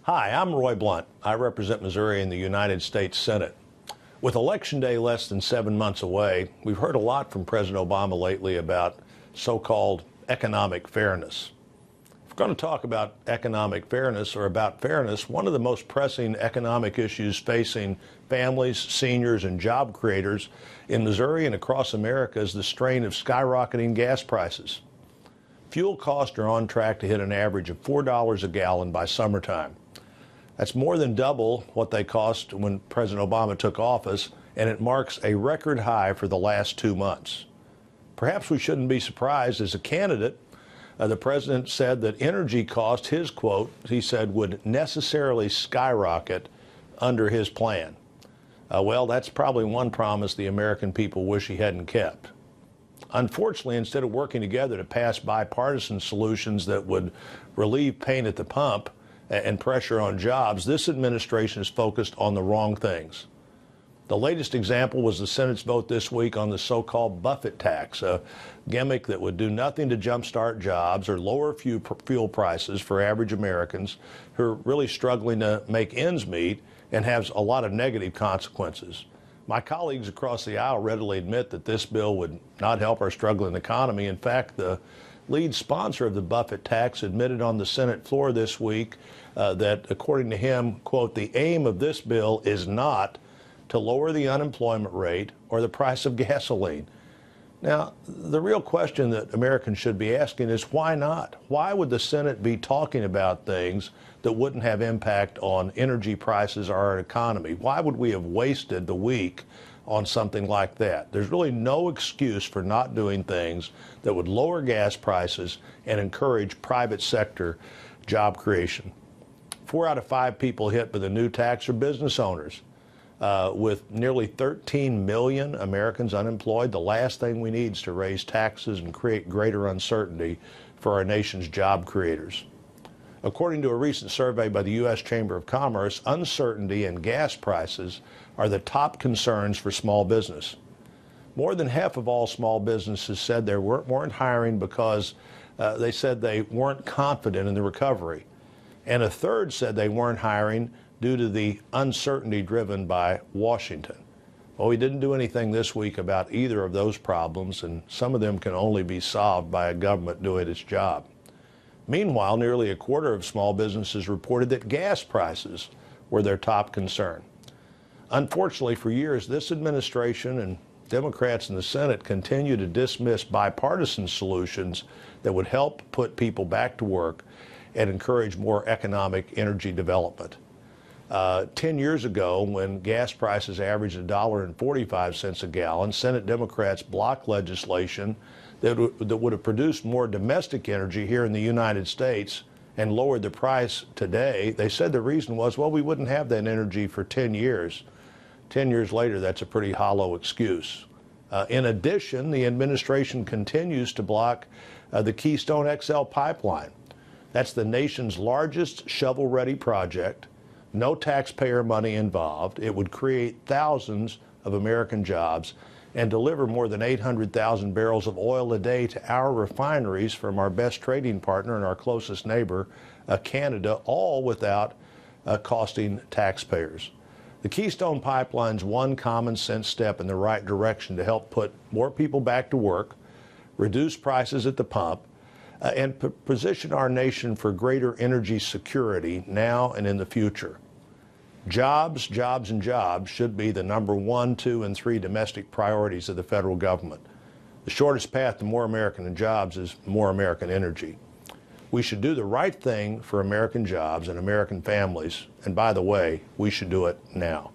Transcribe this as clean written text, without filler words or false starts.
Hi, I'm Roy Blunt. I represent Missouri in the United States Senate. With Election Day less than 7 months away, we've heard a lot from President Obama lately about so-called economic fairness. If we're going to talk about economic fairness or about fairness, one of the most pressing economic issues facing families, seniors, and job creators in Missouri and across America is the strain of skyrocketing gas prices. Fuel costs are on track to hit an average of $4 a gallon by summertime. That's more than double what they cost when President Obama took office, and it marks a record high for the last 2 months. Perhaps we shouldn't be surprised. As a candidate, the president said that energy costs, his quote, he said, would necessarily skyrocket under his plan. Well, that's probably one promise the American people wish he hadn't kept. Unfortunately, instead of working together to pass bipartisan solutions that would relieve pain at the pump and pressure on jobs, this administration is focused on the wrong things. The latest example was the Senate's vote this week on the so-called Buffett tax, a gimmick that would do nothing to jumpstart jobs or lower fuel prices for average Americans who are really struggling to make ends meet and has a lot of negative consequences. My colleagues across the aisle readily admit that this bill would not help our struggling economy. In fact, the lead sponsor of the Buffett tax admitted on the Senate floor this week that, according to him, quote, the aim of this bill is not to lower the unemployment rate or the price of gasoline. Now, the real question that Americans should be asking is why not? Why would the Senate be talking about things that wouldn't have impact on energy prices or our economy? Why would we have wasted the week on something like that? There's really no excuse for not doing things that would lower gas prices and encourage private sector job creation. 4 out of 5 people hit by the new tax are business owners. With nearly 13 million Americans unemployed, the last thing we need is to raise taxes and create greater uncertainty for our nation's job creators. According to a recent survey by the U.S. Chamber of Commerce, uncertainty and gas prices are the top concerns for small business. More than half of all small businesses said they weren't hiring because they said they weren't confident in the recovery. And a third said they weren't hiring due to the uncertainty driven by Washington. Well, we didn't do anything this week about either of those problems, and some of them can only be solved by a government doing its job. Meanwhile, nearly a quarter of small businesses reported that gas prices were their top concern. Unfortunately, for years, this administration and Democrats in the Senate continue to dismiss bipartisan solutions that would help put people back to work and encourage more economic energy development. 10 years ago, when gas prices averaged $1.45 a gallon, Senate Democrats blocked legislation that would have produced more domestic energy here in the United States and lowered the price today. They said the reason was, well, we wouldn't have that energy for 10 years. 10 years later, that's a pretty hollow excuse. In addition, the administration continues to block the Keystone XL pipeline. That's the nation's largest shovel-ready project. No taxpayer money involved. It would create thousands of American jobs and deliver more than 800,000 barrels of oil a day to our refineries from our best trading partner and our closest neighbor, Canada, all without costing taxpayers. The Keystone Pipeline's one common sense step in the right direction to help put more people back to work, reduce prices at the pump, and position our nation for greater energy security now and in the future. Jobs, jobs, and jobs should be the number 1, 2, and 3 domestic priorities of the federal government. The shortest path to more American jobs is more American energy. We should do the right thing for American jobs and American families, and by the way, we should do it now.